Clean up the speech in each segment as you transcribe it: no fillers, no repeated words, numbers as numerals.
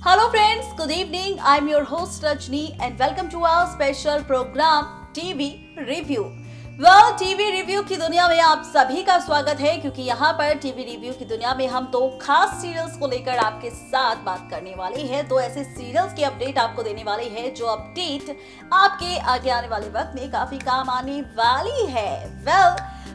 Hello friends, good evening. I'm your host Rajni and welcome to our special program TV Review. TV review की दुनिया में आप सभी का स्वागत है क्योंकि यहाँ पर टीवी रिव्यू की दुनिया में हम 2 खास सीरियल्स को लेकर आपके साथ बात करने वाले हैं। 2 ऐसे सीरियल्स की अपडेट आपको देने वाले हैं जो अपडेट आपके आगे आने वाले वक्त में काफी काम आने वाली है।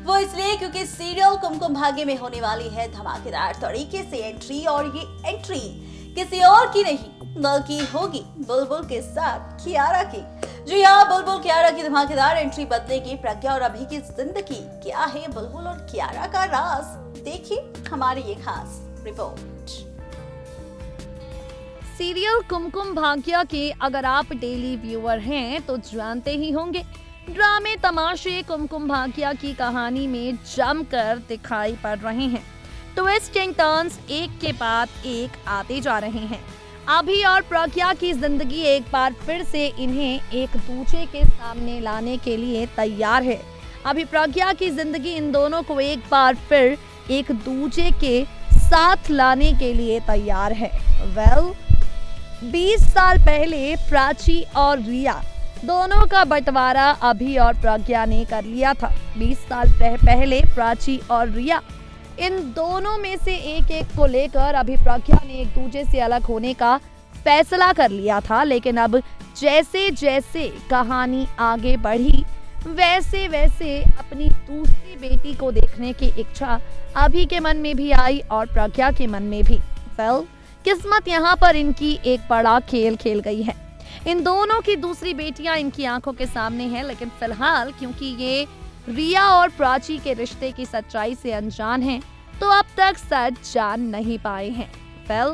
वो इसलिए क्योंकि सीरियल कुमकुम भाग्य में होने वाली है धमाकेदार तरीके से एंट्री, और ये एंट्री किसी और की नहीं बल्कि होगी बुलबुल के साथ कियारा की। जी हाँ, बुलबुल कियारा की धमाकेदार एंट्री बदलेगी प्रज्ञा और अभी की जिंदगी। क्या है बुलबुल और कियारा का राज, देखिए हमारी ये खास रिपोर्ट। सीरियल कुमकुम भाग्य के अगर आप डेली व्यूअर हैं तो जानते ही होंगे, ड्रामे तमाशे कुमकुम भाग्य की कहानी में जमकर दिखाई पड़ रहे हैं। ट्विस्ट एंड टर्न्स एक के बाद एक आते जा रहे हैं। अभी और प्रज्ञा की जिंदगी एक बार फिर से इन्हें एक दूसरे के सामने लाने के लिए तैयार है। अभी प्रज्ञा की जिंदगी इन दोनों को एक बार फिर एक दूसरे के साथ लाने के लिए तैयार है। 20 साल पहले प्राची और रिया दोनों का बंटवारा अभी और प्रज्ञा ने कर लिया था। 20 साल पहले प्राची और रिया, इन दोनों में से एक को लेकर अभी प्रज्ञा ने एक दूसरे से अलग होने का फैसला कर लिया था। लेकिन अब जैसे जैसे कहानी आगे बढ़ी वैसे वैसे अपनी दूसरी बेटी को देखने की इच्छा अभी के मन में भी आई और प्रज्ञा के मन में भी। किस्मत यहाँ पर इनकी एक बड़ा खेल खेल गई है। इन दोनों की दूसरी बेटियां इनकी आंखों के सामने हैं, लेकिन फिलहाल क्योंकि ये रिया और प्राची के रिश्ते की सच्चाई से अनजान हैं, तो अब तक सच जान नहीं पाए हैं।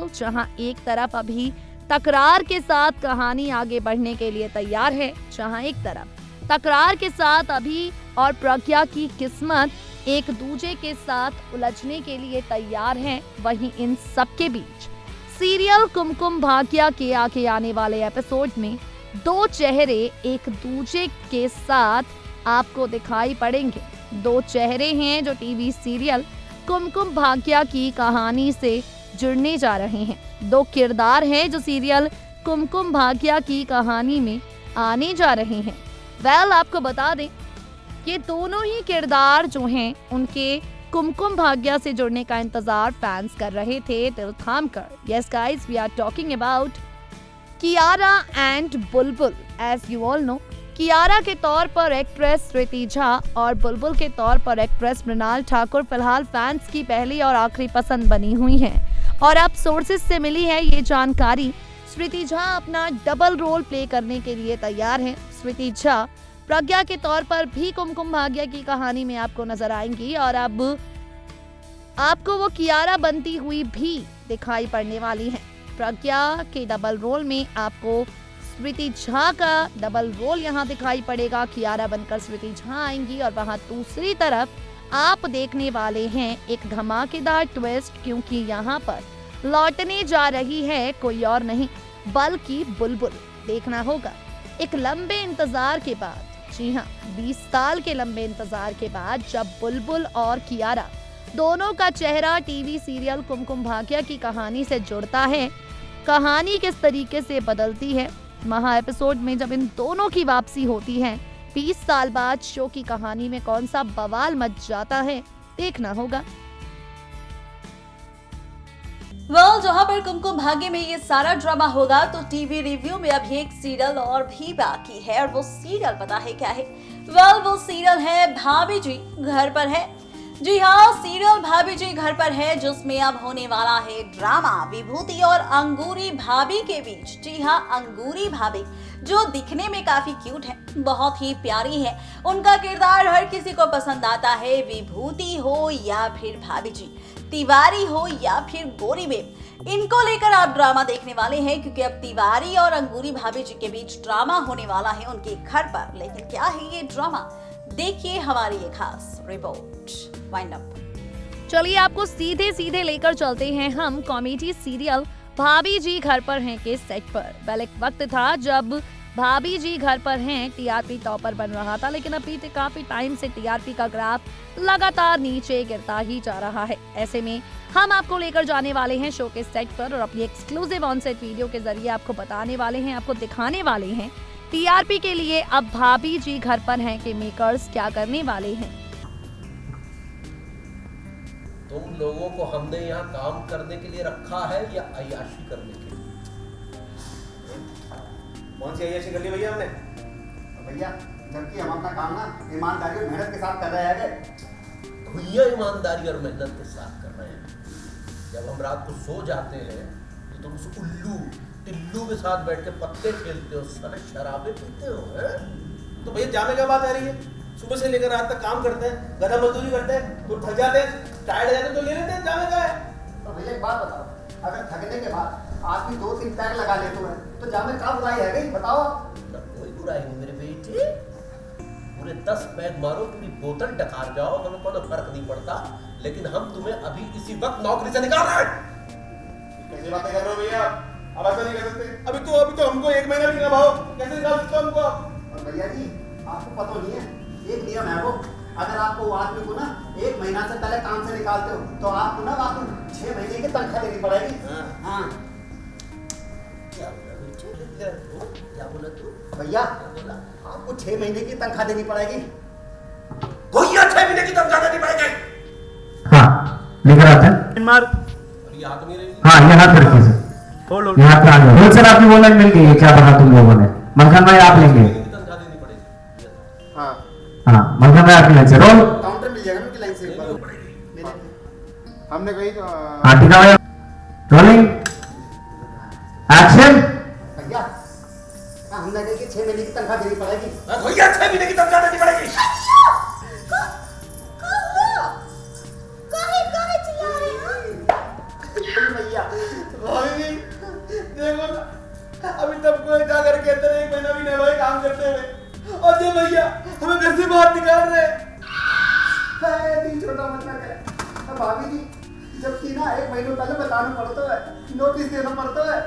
जहां एक तरफ अभी तकरार के साथ कहानी आगे बढ़ने के लिए तैयार है, जहां एक तरफ तकरार के साथ अभी और प्रज्ञा की किस्मत एक दूसरे के साथ उलझने के लिए तैयार है, वहीं इन सब के बीच सीरियल कुमकुम भाग्य के आगे आने वाले एपिसोड में 2 चेहरे एक दूसरे के साथ आपको दिखाई पड़ेंगे। 2 चेहरे हैं जो टीवी सीरियल कुमकुम भाग्य की कहानी से जुड़ने जा रहे हैं। 2 किरदार हैं जो सीरियल कुमकुम भाग्य की कहानी में आने जा रहे हैं। आपको बता दें कि दोनों ही किरदार जो हैं उनके कुमकुम भाग्य से जुड़ने का इंतजार फैंस कर रहे थे दिल थाम कर। Yes guys, we are talking about Kiara and Bulbul. As you all know, Kiara के तौर पर एक्ट्रेस स्मृति झा और बुलबुल के तौर पर एक्ट्रेस मृणाल ठाकुर फिलहाल फैंस की पहली और आखिरी पसंद बनी हुई हैं। और अब सोर्सेज से मिली है ये जानकारी, स्मृति झा अपना डबल रोल प्ले करने के लिए तैयार हैं। स्मृति झा प्रज्ञा के तौर पर भी कुमकुम भाग्य की कहानी में आपको नजर आएंगी और अब आपको वो कियारा बनती हुई भी दिखाई पड़ने वाली हैं। प्रज्ञा के डबल रोल में आपको स्मृति झा का डबल रोल यहाँ दिखाई पड़ेगा। कियारा बनकर स्मृति झा आएंगी और वहाँ दूसरी तरफ आप देखने वाले हैं एक धमाकेदार ट्विस्ट, क्योंकि यहाँ पर लौटने जा रही है कोई और नहीं बल्कि बुलबुल। देखना होगा एक लंबे इंतजार के बाद, जी हाँ 20 साल के लंबे इंतजार के बाद जब बुलबुल और कियारा दोनों का चेहरा टीवी सीरियल कुमकुम भाग्य की कहानी से जुड़ता है, कहानी किस तरीके से बदलती है। महा एपिसोड में जब इन दोनों की वापसी होती है 20 साल बाद, शो की कहानी में कौन सा बवाल मच जाता है, देखना होगा। जहां पर कुमकुम भाग्य में ये सारा ड्रामा होगा तो टीवी रिव्यू में अभी एक सीरियल और भी बाकी है, और वो सीरियल पता है क्या है? वो सीरियल है भाभी जी घर पर है। जी हाँ, सीरियल भाभी जी घर पर है जिसमें अब होने वाला है ड्रामा विभूति और अंगूरी भाभी के बीच। जी हाँ, अंगूरी भाभी जो दिखने में काफी क्यूट है, बहुत ही प्यारी है, उनका किरदार हर किसी को पसंद आता है। विभूति हो या फिर भाभी जी, तिवारी हो या फिर गोरी बेब, इनको लेकर आप ड्रामा देखने वाले हैं क्योंकि अब तिवारी और अंगूरी भाभी जी के बीच ड्रामा होने वाला है उनके घर पर। लेकिन क्या है ये ड्रामा, देखिए हमारी ये खास रिपोर्ट। Wind up. चलिए आपको सीधे सीधे लेकर चलते हैं हम कॉमेडी सीरियल भाभी जी घर पर हैं के सेट पर। एक वक्त था जब भाभी जी घर पर हैं, टीआरपी टॉपर बन रहा था, लेकिन अभी काफी टाइम से टीआरपी का ग्राफ लगातार नीचे गिरता ही जा रहा है। ऐसे में हम आपको लेकर जाने वाले हैं शो के सेट पर और अपनी एक्सक्लूसिव ऑन सेट वीडियो के जरिए आपको बताने वाले हैं, आपको दिखाने वाले हैं टीआरपी के लिए अब भाभी जी घर पर हैं कि मेकर्स क्या करने वाले हैं। तुम लोगों को हमने यहाँ काम करने के लिए रखा है या अय्याशी करने के लिए? कौन सी अय्याशी कर ली भैया हमने? भैया जबकि हम अपना काम ना ईमानदारी और मेहनत के साथ कर रहे हैं। भैया ईमानदारी और मेहनत के साथ कर रहे हैं। जब हम रात को सो जाते हैं तो तुम उस उल्लू टिल्लू के साथ बैठ के पत्ते खेलते हो, सारे शराबे पीते हो, हैं? तो भैया जामे क्या बात आ रही है? सुबह से लेकर रात तक काम करते हैं, गधा मजदूरी करते हैं, तो थक जाते हैं, टायर्ड हो जाते हैं तो ले लेते हैं, जामे क्या है? तो भैया एक बात बताओ, अगर थकने के बाद आदमी 2-3 पैक लगा लेते हैं तो जामे का बुराई है गई? बताओ। ना कोई बुराई नहीं मेरे बेटे, पूरे 10 पैग मारो, पूरी बोतल डकार जाओ, हमें कोई फर्क नहीं पड़ता, लेकिन हम तुम्हें अभी इसी वक्त नौकरी से निकाल रहे हैं। कैसी बातें कर रहे हो भैया? अब ऐसा नहीं कर सकते। अभी तो हमको 1 महीना भी ना भाव, कैसे निकाल सकते हो हमको आप? और भैया जी आपको पता नहीं है, एक नियम है वो, अगर आपको वो आदमी को ना 1 महीना से पहले काम से निकालते हो तो आपको ना वाकई 6 महीने की तनख्वाह देनी पड़ेगी। हाँ क्या बोला बेटे? क्या बोला तू? भैया क्या बोला? आपको 6 महीने की तनख्वाह देनी पड़ेगी। भैया 6 महीने की तनख्वाह देनी पड़ेगी। हाँ लेकर आते हैं। मार अभी याद नहीं रहेगी। हाँ ये हाथ रखिए सर, होल्ड यहाँ पे आ गए। बोल सर आपकी वो लाइन मिल गई है, क्या बना तुम लोगों ने? मलखान भाई आप लेंगे। की तनख्वाह देनी पड़ेगी। हाँ हाँ मलखान भाई आपकी लाइन से रोल। काउंटर मिल जाएगा उनकी लाइन से एक बार। देनी पड़ेगी। ले लेंगे। हमने कही तो हाँ ठीक है भाई, रोलिंग एक्शन। भैया हमने कही कि 6 महीने की तनख्वाह देनी पड़ेगी। भैया 6 महीने की तनख्वाह देनी पड़ेगी। भैया भाभी देखो ना, अभी तक कोई जा करके अंदर 1 महीना भी नहीं हुआ है काम करते हुए, और ये भैया हमें घर से बाहर निकाल रहे हैं। दिल छोटा मत ना करे भाभी जी, जबकि ना 1 महीने पहले बताना पड़ता है, नोटिस देना पड़ता है।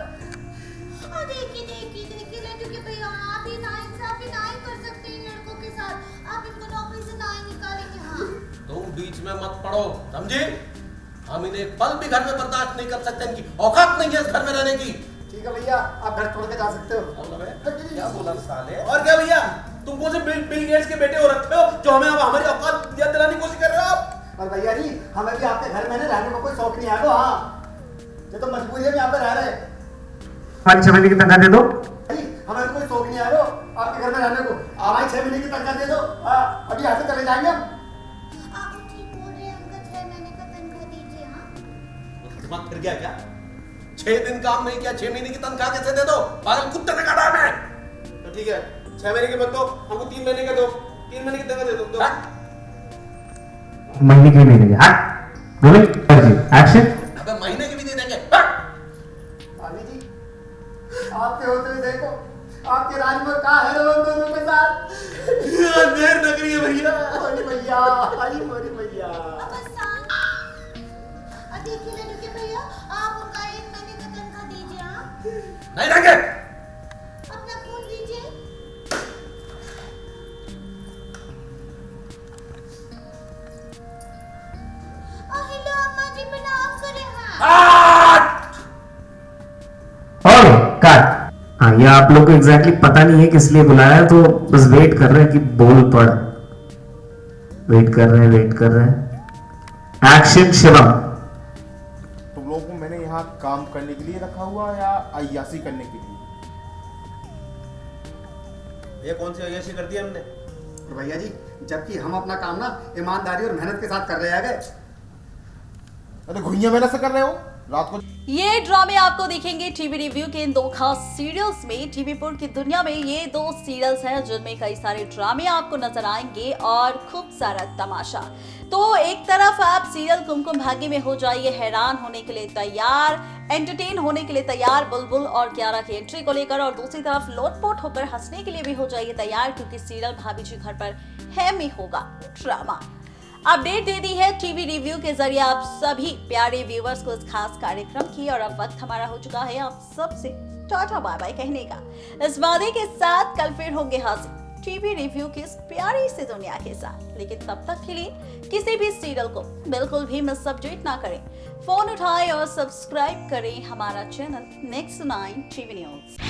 देखिए लड्डू के भैया, आप ही नाइंसाफी नहीं कर सकते इन लड़कों के साथ, आप इनको नौकरी से नहीं निकालेंगे। हाँ तुम बीच में मत पड़ो, समझे? हम इन्हें एक पल भी घर में बर्दाश्त नहीं कर सकते, इनकी औकात नहीं है इस घर में रहने की। ठीक है भैया, आप घर छोड़ के जा सकते हो। क्या बोला साले? और क्या भैया, तुम कौन से बिल गेट्स के बेटे हो रखे हो जो हमें अब हमारी औकात याद दिलाने की कोशिश कर रहे हो आप? और भैया जी हमें भी आपके घर में ना रहने का कोई शौक नहीं है। हाँ ये तो मजबूरी है, हम यहाँ पे रह रहे हैं। 5 महीने की तनख्वाह दे दो। हमें कोई शौक नहीं है वो आपके घर में रहने को। हमारी 6 महीने की तनख्वाह दे दो। अभी यहाँ से चले जाएंगे हम। आप ठीक बोल रहे हैं, हमको 6 महीने का तनख्वाह दीजिए। हाँ दिमाग फिर गया क्या? 6 दिन काम नहीं किया, 6 महीने की तनख्वाह कैसे दे दो? पागल कुत्ते ने काटा है। तो ठीक है, 6 महीने के मत दो, हमको 3 महीने का दो, 3 महीने की तनख्वाह दे दो। महीने की नहीं देंगे। हाँ रोलिंग एक्शन। अबे महीने की भी दे देंगे। भाभी जी आपके होते हुए देखो आपके राज में कहा है हम दोनों के साथ। देर लग रही है भैया। अरे भैया, अरे मोरी भैया। बस शांत। देखिए लड्डू के भैया, आप उनका 1 महीने का तनख्वाह दीजिए। हाँ नहीं देंगे। अपना फोन दीजिए। हेलो अम्मा जी, प्रणाम करे। हाँ और काट। हाँ ये आप लोग को एग्जैक्टली पता नहीं है किस लिए बुलाया है, तो बस वेट कर रहे हैं कि बोल पड़। वेट कर रहे हैं। एक्शन शिवम। तुम लोगों को मैंने यहाँ काम करने के लिए रखा हुआ या अय्याशी करने के लिए? भैया कौन सी अय्याशी कर दी हमने? और भैया जी जबकि हम अपना काम ना ईमानदारी और मेहनत के साथ कर रहे हैं। अरे घुइयां मेहनत से कर रहे हो रात को। ये ड्रामे आपको दिखेंगे टीवी रिव्यू के इन 2 खास सीरियल्स में। टीवी पुर की दुनिया में ये 2 सीरियल्स हैं जिनमें कई सारे ड्रामे आपको नजर आएंगे और खूब सारा तमाशा। तो एक तरफ आप सीरियल कुमकुम भाग्य में हो जाइए हैरान होने के लिए तैयार, एंटरटेन होने के लिए तैयार बुलबुल और कियारा की एंट्री को लेकर, और दूसरी तरफ लोटपोट होकर हंसने के लिए भी हो जाइए तैयार, क्योंकि सीरियल भाभी जी घर पर है में होगा ड्रामा। अपडेट दे दी है टीवी रिव्यू के जरिए आप सभी प्यारे व्यूवर्स को इस खास कार्यक्रम की। और अब वक्त हमारा हो चुका है आप सबसे टाटा बाय बाय कहने का। इस वादे के साथ कल फिर होंगे हाजिर टीवी रिव्यू की इस प्यारी सी दुनिया के साथ। लेकिन तब तक के लिए किसी भी सीरियल को बिल्कुल भी मिस अपडेट ना करें। फोन उठाएं और सब्सक्राइब करें हमारा चैनल नेक्स्ट 9 टीवी न्यूज।